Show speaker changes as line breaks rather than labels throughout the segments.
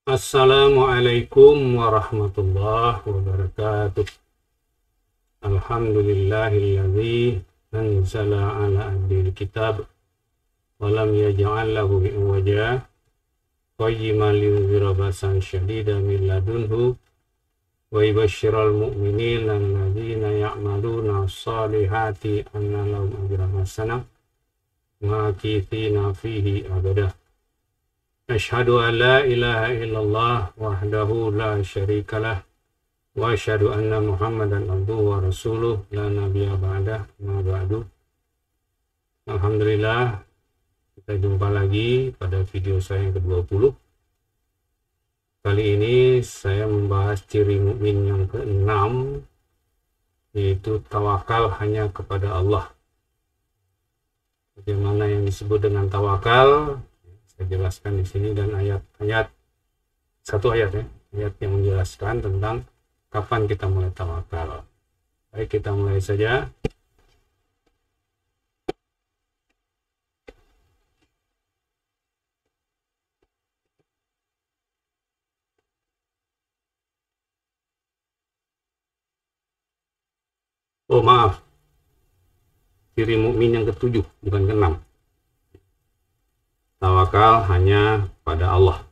Assalamualaikum warahmatullahi wabarakatuh. Alhamdulillahilladzi anzala ala abdil kitab wa lam yaj'al lahu iwaja qayyiman liyunzira ba'san syadidan min ladunhu wa yubashshiral mu'minina alladzina ya'maluna as-salihati anna lahum ajran hasanah makithina fihi abada. Asyhadu an la ilaha illallah wahdahu la syarikalah wa asyhadu anna Muhammadan abduhu wa rasuluh la nabiyya ba'dah ma ba'du. Alhamdulillah, kita jumpa lagi pada video saya yang ke-20. Kali ini saya membahas ciri mukmin yang ke-6, yaitu tawakal hanya kepada Allah. Bagaimana yang disebut dengan tawakal? Saya jelaskan di sini, dan ayat-ayat, satu ayat ya, ayat yang menjelaskan tentang kapan kita mulai tawakal. Baik, kita mulai saja. Oh maaf, ciri mukmin yang ke-7, bukan ke-6. Tawakal hanya pada Allah.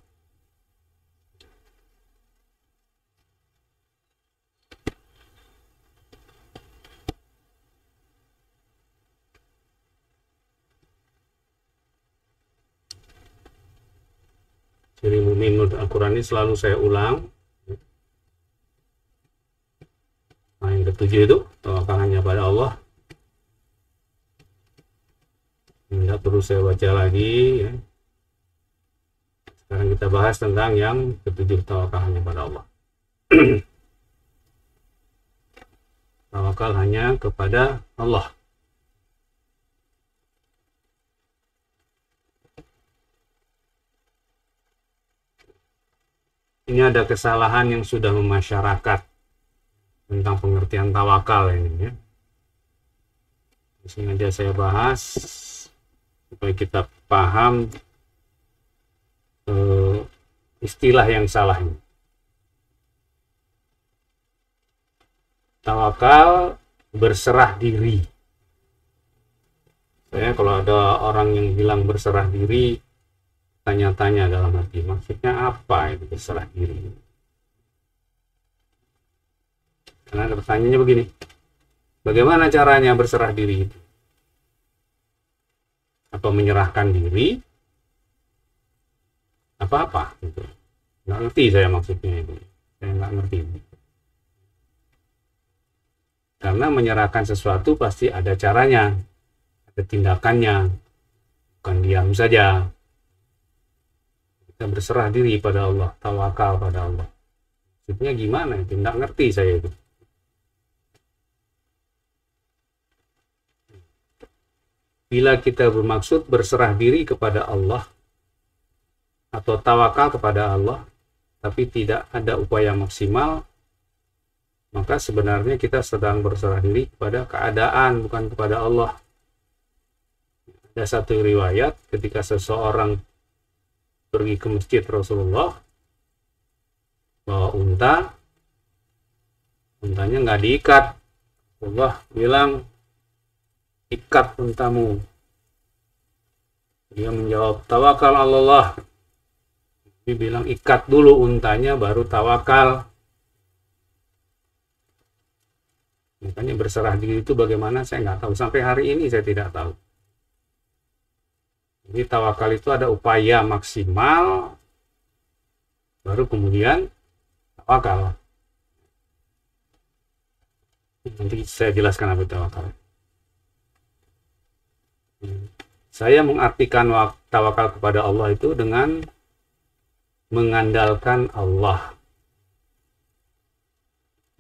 Ciri mukmin menurut Al-Quran ini selalu saya ulang. Nah, yang ke-7 itu tawakal hanya pada Allah. Tidak perlu saya baca lagi ya. Sekarang kita bahas tentang yang ke-7, tawakal hanya pada Allah. Tawakal hanya kepada Allah. Ini ada kesalahan yang sudah memasyarakat tentang pengertian tawakal ini ya. Sengaja saya bahas supaya kita paham istilah yang salah ini. Tawakal berserah diri. Kalau ada orang yang bilang berserah diri, tanya-tanya dalam hati, maksudnya apa itu berserah diri? Karena ada pertanyaannya begini, bagaimana caranya berserah diri itu? Apa menyerahkan diri? Apa-apa gitu. Nggak ngerti saya maksudnya itu. Saya nggak ngerti. Karena menyerahkan sesuatu pasti ada caranya, ada tindakannya, bukan diam saja. Kita berserah diri pada Allah, tawakal pada Allah. Maksudnya gimana itu? Nggak ngerti saya itu. Bila kita bermaksud berserah diri kepada Allah atau tawakal kepada Allah, tapi tidak ada upaya maksimal, maka sebenarnya kita sedang berserah diri kepada keadaan, bukan kepada Allah. Ada satu riwayat ketika seseorang pergi ke masjid Rasulullah, bawa untanya nggak diikat. Allah bilang, ikat untamu. Dia menjawab, tawakal Allah. Dia bilang, ikat dulu untanya baru tawakal. Makanya berserah diri itu bagaimana saya nggak tahu. Sampai hari ini saya tidak tahu. Jadi tawakal itu ada upaya maksimal, baru kemudian tawakal. Nanti saya jelaskan apa itu tawakal. Saya mengartikan tawakal kepada Allah itu dengan mengandalkan Allah.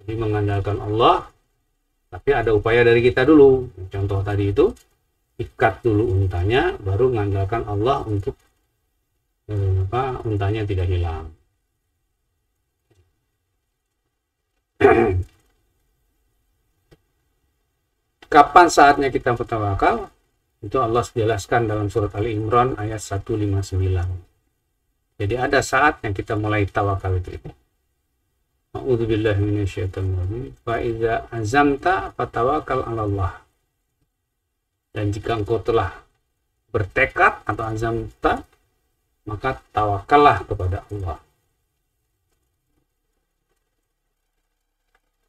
Jadi mengandalkan Allah, tapi ada upaya dari kita dulu. Contoh tadi itu, ikat dulu untanya, baru mengandalkan Allah untuk untanya tidak hilang. Kapan saatnya kita bertawakal? Itu Allah jelaskan dalam surat Ali Imran ayat 159. Jadi ada saat yang kita mulai tawakal itu. A'udzubillahi minasyaitonirrajim. Fa iza azamta fatawakkal 'ala Allah. Dan jika engkau telah bertekad atau azamta, maka tawakallah kepada Allah.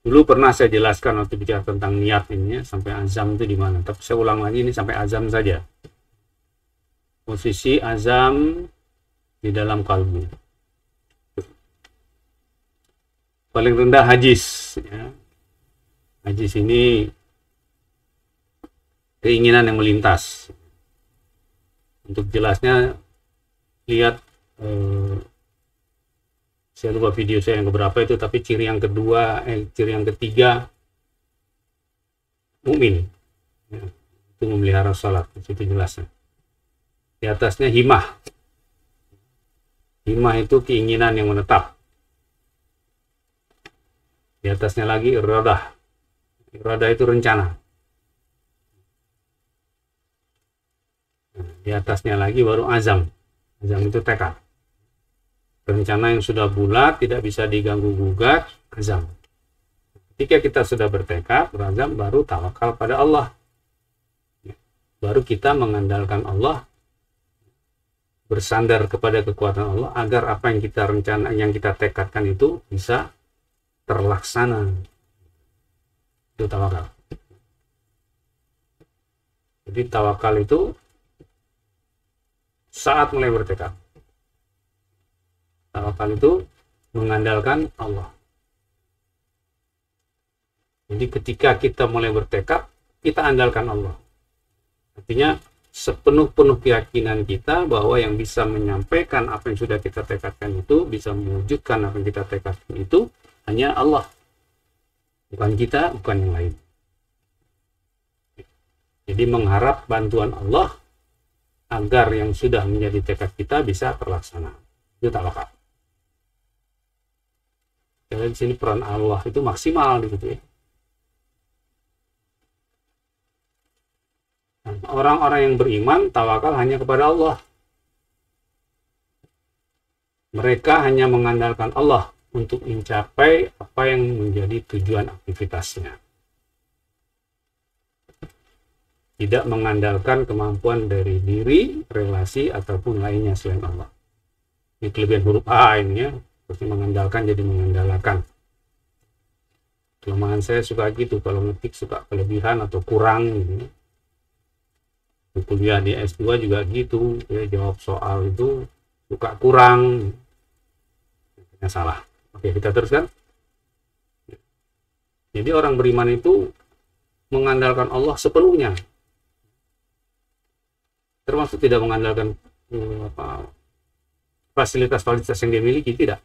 Dulu pernah saya jelaskan waktu bicara tentang niat ini ya, sampai azam itu di mana. Tapi saya ulang lagi ini sampai azam saja. Posisi azam di dalam kalbu. Paling rendah hajis. Ya. Hajis ini keinginan yang melintas. Untuk jelasnya lihat saya lupa video saya yang keberapa itu, tapi ciri yang kedua, ciri yang ketiga mukmin ya, itu memelihara salat, itu jelasnya. Di atasnya himah. Himah itu keinginan yang menetap. Di atasnya lagi iradah. Iradah itu rencana. Di atasnya lagi baru azam. Azam itu tekad. Rencana yang sudah bulat, tidak bisa diganggu-gugat, azam. Ketika kita sudah bertekad, berazam, baru tawakal pada Allah. Baru kita mengandalkan Allah, bersandar kepada kekuatan Allah, agar apa yang kita rencana, yang kita tekadkan itu bisa terlaksana. Itu tawakal. Jadi tawakal itu saat mulai bertekad. Tawakal itu mengandalkan Allah. Jadi ketika kita mulai bertekad, kita andalkan Allah. Artinya sepenuh-penuh keyakinan kita bahwa yang bisa menyampaikan apa yang sudah kita tekadkan itu, bisa mewujudkan apa yang kita tekadkan itu, hanya Allah. Bukan kita, bukan yang lain. Jadi mengharap bantuan Allah agar yang sudah menjadi tekad kita bisa terlaksana. Itu tawakal. Jadi di sini peran Allah itu maksimal gitu ya. Orang-orang yang beriman tawakal hanya kepada Allah. Mereka hanya mengandalkan Allah untuk mencapai apa yang menjadi tujuan aktivitasnya. Tidak mengandalkan kemampuan dari diri, relasi, ataupun lainnya selain Allah. Ini kelebihan huruf A ini ya. Seperti mengandalkan jadi mengandalkan. Kelemahan saya suka gitu, kalau ngetik suka kelebihan atau kurang gitu. Kuliah di S2 juga gitu, ya, jawab soal itu suka kurang. Yang salah. Oke, kita teruskan. Jadi orang beriman itu mengandalkan Allah sepenuhnya. Termasuk tidak mengandalkan fasilitas-fasilitas yang dia miliki, tidak.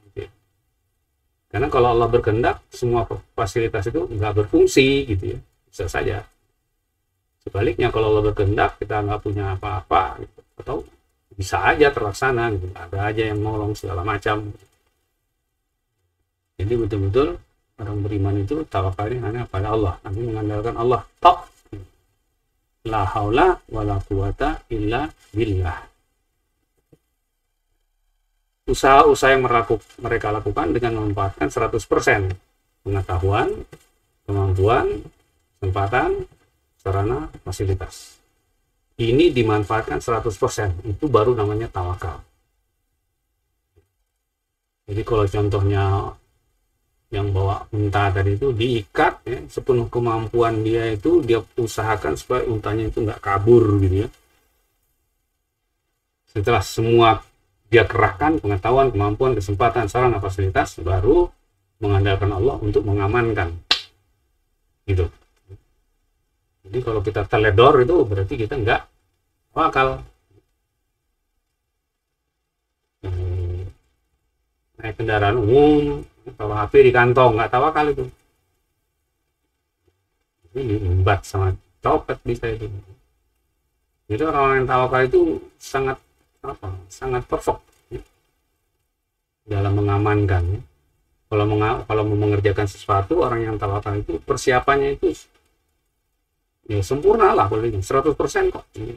Karena kalau Allah berkehendak, semua fasilitas itu nggak berfungsi, gitu ya. Bisa saja. Sebaliknya, kalau Allah berkehendak, kita nggak punya apa-apa, gitu. Atau bisa aja terlaksana, gitu. Ada aja yang nolong segala macam. Jadi betul-betul orang beriman itu tawakalnya hanya pada Allah. Nanti mengandalkan Allah. Tok. La haula wa la quwata illa billah. Usaha-usaha yang mereka lakukan dengan memanfaatkan 100% pengetahuan, kemampuan, kesempatan, sarana, fasilitas. Ini dimanfaatkan 100%, itu baru namanya tawakal. Jadi kalau contohnya yang bawa unta tadi itu diikat ya, sepenuh kemampuan dia itu, dia usahakan supaya untanya itu nggak kabur gitu ya. Setelah semua dia kerahkan pengetahuan, kemampuan, kesempatan, sarana, fasilitas, baru mengandalkan Allah untuk mengamankan. Gitu. Jadi kalau kita teledor itu berarti kita nggak tawakal. Naik kendaraan umum, kalau HP di kantong, nggak tawakal itu. Ini diembat sama copet bisa itu. Jadi orang yang tawakal itu sangat perfect ya, dalam mengamankan ya. Kalau mau mengerjakan sesuatu, orang yang tawakal itu persiapannya itu ya sempurna lah, boleh 100% kok ya.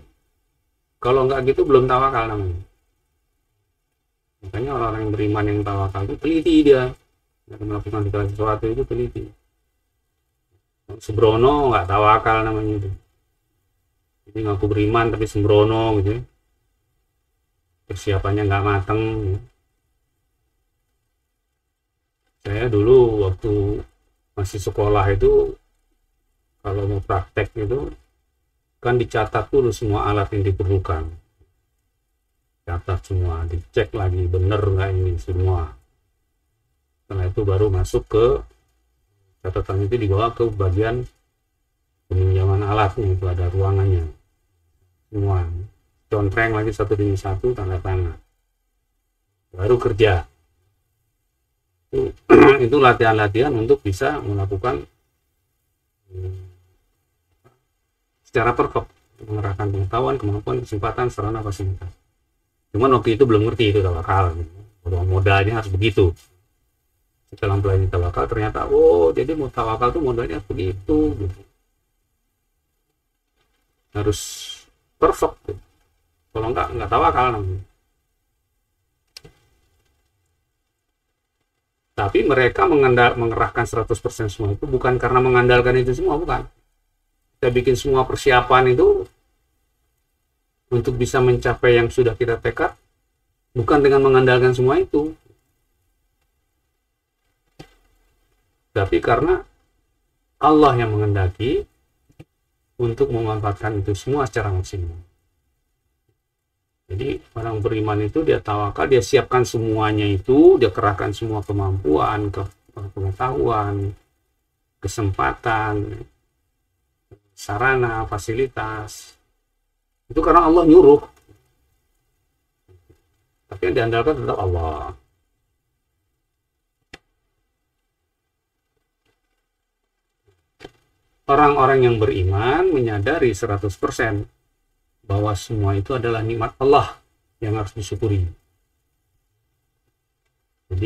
Kalau nggak gitu belum tawakal namanya. Makanya orang-orang yang beriman yang tawakal itu teliti dia. Dalam melakukan segala sesuatu itu teliti. Sembrono nggak tawakal namanya itu. Jadi ngaku beriman tapi sembrono gitu ya. Persiapannya nggak mateng. Saya dulu waktu masih sekolah itu kalau mau praktek itu kan dicatat dulu semua alat yang diperlukan, catat semua, dicek lagi bener nggak ini semua. Setelah itu baru masuk ke catatan, itu dibawa ke bagian peminjaman alatnya, itu ada ruangannya semua, contreng lagi satu demi satu, tanda tangan, baru kerja. Itu latihan-latihan untuk bisa melakukan secara perfect, mengerahkan pengetahuan, kemampuan, kesempatan, sarana, fasilitas. Cuman waktu itu belum ngerti itu tawakal, modalnya harus begitu. Setelah belajar tawakal ternyata jadi mau tawakal tuh modalnya harus begitu gitu. Harus perfect gitu. Kalau nggak tawakal namanya. Tapi mereka mengerahkan 100% semua itu bukan karena mengandalkan itu semua, bukan. Kita bikin semua persiapan itu untuk bisa mencapai yang sudah kita tekad, bukan dengan mengandalkan semua itu. Tapi karena Allah yang menghendaki untuk memanfaatkan itu semua secara maksimal. Jadi orang beriman itu dia tawakal, dia siapkan semuanya itu, dia kerahkan semua kemampuan, pengetahuan, kesempatan, sarana, fasilitas. Itu karena Allah nyuruh. Tapi yang diandalkan tetap Allah. Orang-orang yang beriman menyadari 100% bahwa semua itu adalah nikmat Allah yang harus disyukuri. Jadi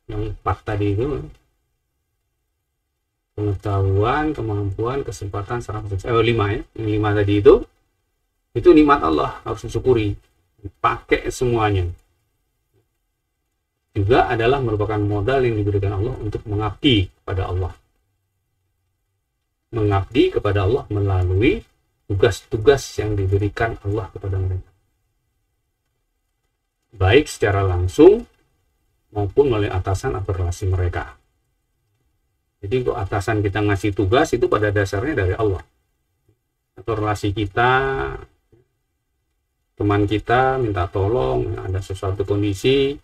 yang 4 tadi itu, pengetahuan, kemampuan, kesempatan, 5 ya. Yang 5 tadi itu nikmat Allah, harus disyukuri. Pakai semuanya. Juga adalah merupakan modal yang diberikan Allah untuk mengabdi kepada Allah. Mengabdi kepada Allah melalui tugas-tugas yang diberikan Allah kepada mereka, baik secara langsung maupun melalui atasan atau relasi mereka. Jadi kok atasan kita ngasih tugas itu pada dasarnya dari Allah, atau relasi kita, teman kita minta tolong, ada sesuatu kondisi,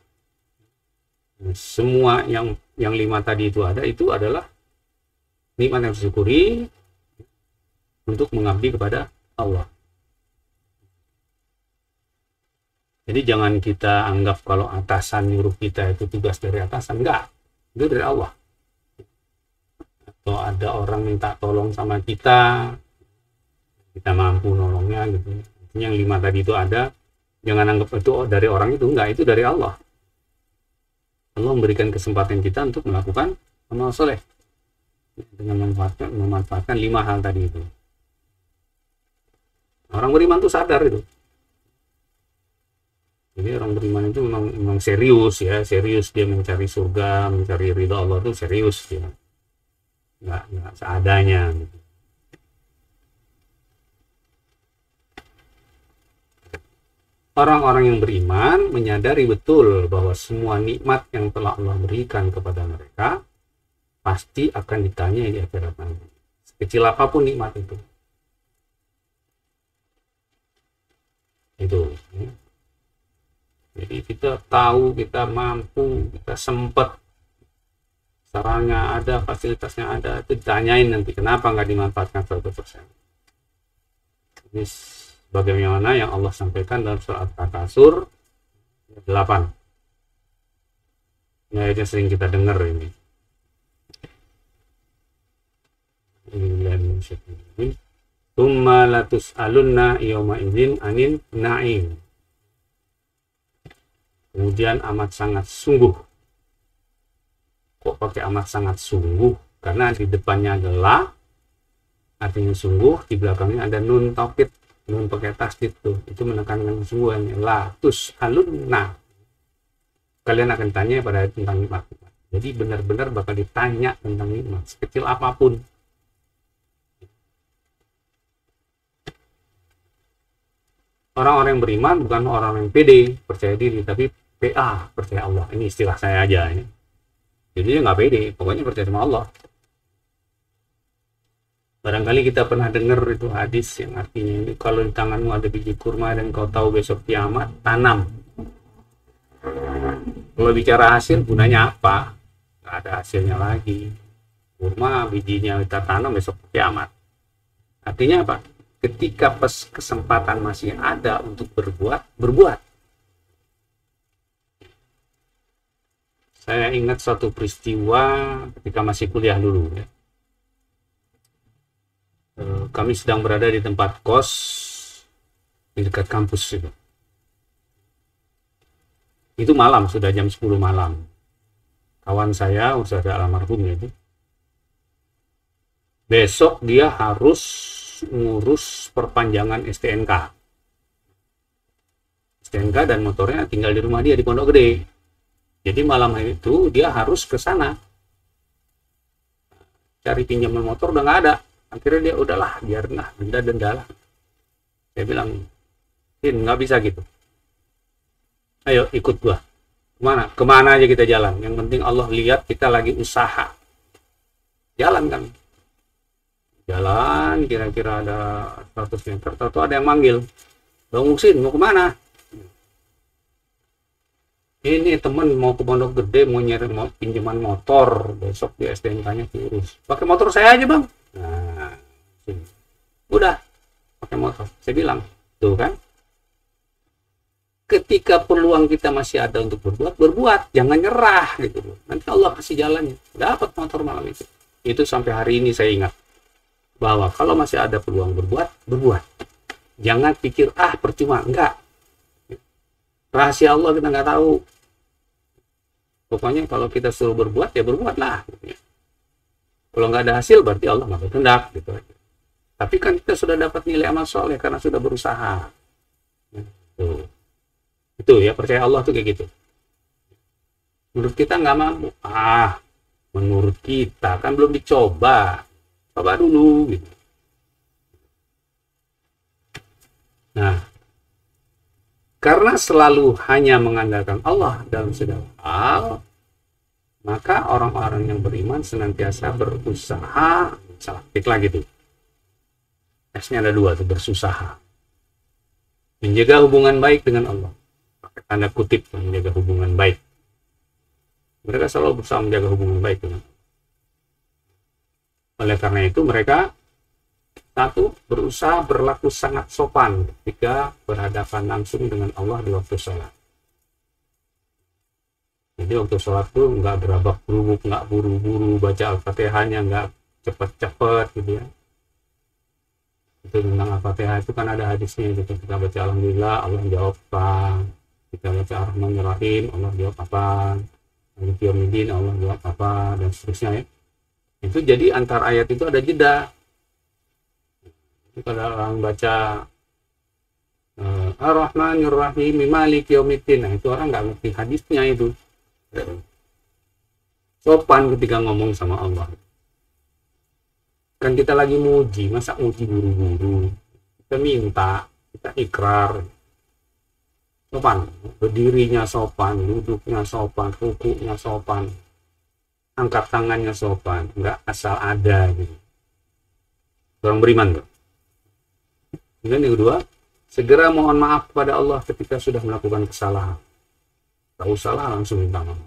semua yang 5 tadi itu adalah nikmat yang disyukuri untuk mengabdi kepada Allah. Jadi jangan kita anggap kalau atasan nyuruh kita itu tugas dari atasan. Enggak, itu dari Allah. Atau ada orang minta tolong sama kita mampu nolongnya gitu. Yang 5 tadi itu ada, jangan anggap itu dari orang itu. Enggak, itu dari Allah. Allah memberikan kesempatan kita untuk melakukan amal soleh dengan memanfaatkan 5 hal tadi itu. Orang beriman itu sadar itu. Jadi orang beriman itu memang serius ya, serius dia mencari surga, mencari ridha Allah itu serius dia. Nggak seadanya. Gitu. Orang-orang yang beriman menyadari betul bahwa semua nikmat yang telah Allah berikan kepada mereka pasti akan ditanya di akhirat nanti. Sekecil apapun nikmat itu. Itu ya. Jadi kita tahu, kita mampu, kita sempat, sarannya ada, fasilitasnya ada, itu ditanyain nanti kenapa nggak dimanfaatkan 100%. Ini bagaimana yang Allah sampaikan dalam surat At-Takasur 8. Ini ayatnya sering kita dengar ini. Tsumma latus'alunna yawma idzin anin na'im. Kemudian amat sangat sungguh. Kok pakai amat sangat sungguh? Karena di depannya adalah artinya sungguh, di belakangnya ada nun taukid, nun pakai tasdid tuh. Itu menekankan sungguhan. Latus'alunna. kalian akan tanya pada tentang nikmat. Jadi benar-benar bakal ditanya tentang nikmat, sekecil apapun. Orang-orang yang beriman bukan orang yang pede, percaya diri, tapi PA, percaya Allah. Ini istilah saya aja. Ini. Jadi dia nggak pede, pokoknya percaya sama Allah. Barangkali kita pernah dengar itu hadis yang artinya ini, kalau di tanganmu ada biji kurma dan kau tahu besok kiamat, tanam. Kalau bicara hasil, gunanya apa? Nggak ada hasilnya lagi. Kurma bijinya kita tanam besok kiamat. Artinya apa? Ketika kesempatan masih ada untuk berbuat, berbuat. Saya ingat suatu peristiwa ketika masih kuliah dulu. Ya. Kami sedang berada di tempat kos di dekat kampus itu. Itu malam, sudah jam 10 malam. Kawan saya, sudah ada almarhum itu. Besok dia harus ngurus perpanjangan STNK. STNK dan motornya tinggal di rumah dia di Pondok Gede. Jadi malam hari itu dia harus ke sana. Cari pinjaman motor udah nggak ada. Akhirnya dia udahlah, biarlah, denda lah. Saya bilang, nggak bisa gitu. Ayo ikut gua. Kemana aja kita jalan. Yang penting Allah lihat kita lagi usaha. Jalan kami. Jalan, kira-kira ada 100 meter. Tahu ada yang manggil. Bang Muksin, mau kemana? Ini temen mau ke Pondok Gede, mau pinjaman motor. Besok di STNK-nya diurus. Pakai motor saya aja bang. Nah, udah pakai motor. Saya bilang, tuh kan, ketika peluang kita masih ada untuk berbuat, jangan nyerah gitu. Nanti Allah kasih jalannya. Dapat motor malam itu. Itu sampai hari ini saya ingat bahwa kalau masih ada peluang berbuat. Jangan pikir percuma, enggak. Rahasia Allah kita nggak tahu. Pokoknya kalau kita suruh berbuat ya berbuatlah. Kalau nggak ada hasil berarti Allah nggak berkehendak gitu aja. Tapi kan kita sudah dapat nilai amal soleh karena sudah berusaha. Itu ya, percaya Allah tuh kayak gitu. Menurut kita nggak mampu. Menurut kita kan belum dicoba. Coba dulu gitu. Nah, karena selalu hanya mengandalkan Allah dalam segala hal, maka orang-orang yang beriman senantiasa berusaha, salah tik lagi tuh. S-nya ada 2 tuh, berusaha. Menjaga hubungan baik dengan Allah. Pakai tanda kutip, menjaga hubungan baik. Mereka selalu berusaha menjaga hubungan baik dengan Allah. Oleh karena itu mereka satu, berusaha berlaku sangat sopan ketika berhadapan langsung dengan Allah di waktu sholat. Jadi waktu sholat tuh nggak berabak berubuk, nggak buru-buru baca Al-Fatihahnya, nggak cepet-cepet gitu ya. Itu tentang Al-Fatihah itu kan ada hadisnya gitu. Kita baca Alhamdulillah, Allah jawab apa. Kita baca Ar-Rahmanir-Rahim, Allah jawab apa. Maliki Yaumiddin, Allah jawab apa, dan seterusnya ya. Itu jadi antar ayat itu ada jeda. Kalau orang baca Ar-Rahmanir-Rahim, Maliki Yaumiddin, nah itu orang nggak ngerti hadisnya itu. Sopan ketika ngomong sama Allah. Kan kita lagi muji, masa muji buru-buru? Kita minta, kita ikrar. Sopan, berdirinya sopan, duduknya sopan, rukuknya sopan, angkat tangannya sopan, nggak asal ada gitu. Orang beriman tuh. Dan yang kedua, segera mohon maaf kepada Allah ketika sudah melakukan kesalahan. Tahu salah langsung minta maaf.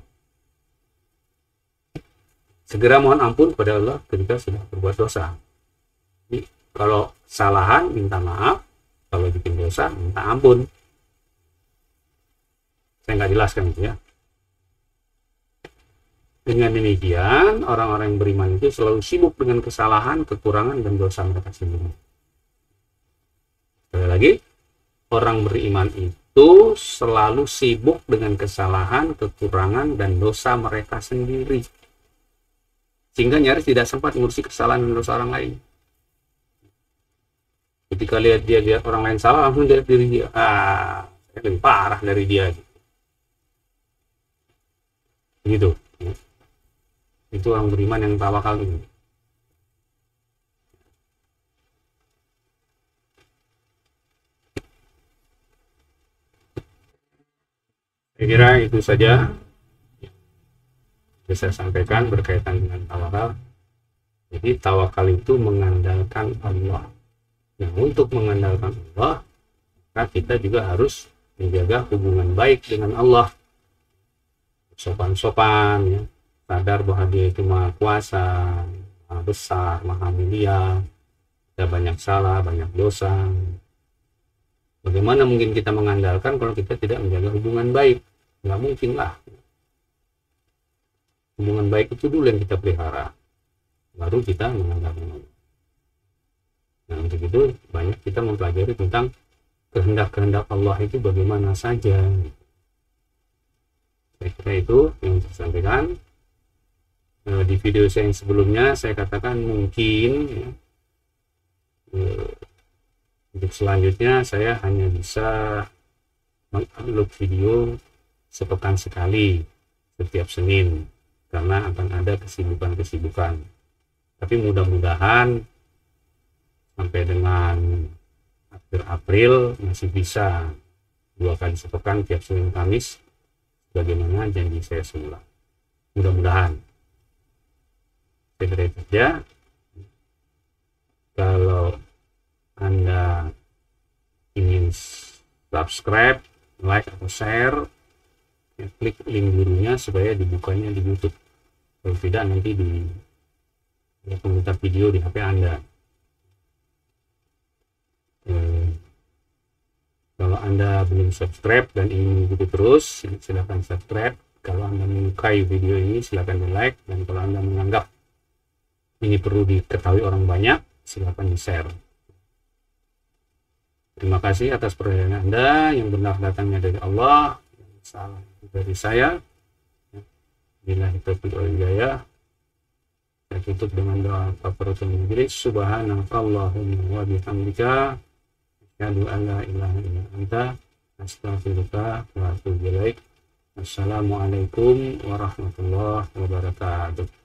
Segera mohon ampun kepada Allah ketika sudah berbuat dosa. Jadi, kalau kesalahan minta maaf, kalau bikin dosa minta ampun. Saya nggak jelaskan itu ya. Dengan demikian, orang-orang yang beriman itu selalu sibuk dengan kesalahan, kekurangan, dan dosa mereka sendiri. Sekali lagi, orang beriman itu selalu sibuk dengan kesalahan, kekurangan, dan dosa mereka sendiri. Sehingga nyaris tidak sempat mengurusi kesalahan dan dosa orang lain. Ketika lihat orang lain salah, langsung lihat diri dia. Saya lebih parah dari dia. Gitu. Itu orang beriman yang tawakal itu. Saya kira itu saja yang bisa saya sampaikan berkaitan dengan tawakal. Jadi tawakal itu mengandalkan Allah. Nah, untuk mengandalkan Allah, maka kita juga harus menjaga hubungan baik dengan Allah. Sopan-sopan, ya. Sadar bahwa Dia itu Maha Kuasa, Maha Besar, Maha Mulia. Kita banyak salah, banyak dosa. Bagaimana mungkin kita mengandalkan kalau kita tidak menjaga hubungan baik? Nggak mungkin lah. Hubungan baik itu dulu yang kita pelihara, baru kita mengandalkan Allah. Nah, untuk itu banyak kita mempelajari tentang kehendak-kehendak Allah itu bagaimana saja. Saya kira itu yang saya sampaikan. Di video saya yang sebelumnya saya katakan mungkin ya, untuk selanjutnya saya hanya bisa mengupload video sepekan sekali setiap Senin karena akan ada kesibukan-kesibukan. Tapi mudah-mudahan sampai dengan akhir April masih bisa 2 kali sepekan tiap Senin Kamis bagaimana janji saya semula. Mudah-mudahan. Saya kira itu saja. Kalau Anda ingin subscribe, like atau share, ya, klik link birunya supaya dibukanya di YouTube. Kalau tidak nanti di komentar video di HP Anda. Kalau Anda belum subscribe dan ingin mengikuti terus, silakan subscribe. Kalau Anda menyukai video ini, silakan di like. Dan kalau Anda menganggap ini perlu diketahui orang banyak, silakan di share. Terima kasih atas perhatian Anda. Yang benar datangnya dari Allah, yang salah dari saya. Bila itu hidayah, saya tutup dengan doa kafaratul majlis. Subhanakallahumma wa bihamdika, asyhadu an la ilaha illa anta, astaghfiruka wa atubu ilaik. Assalamualaikum warahmatullahi wabarakatuh.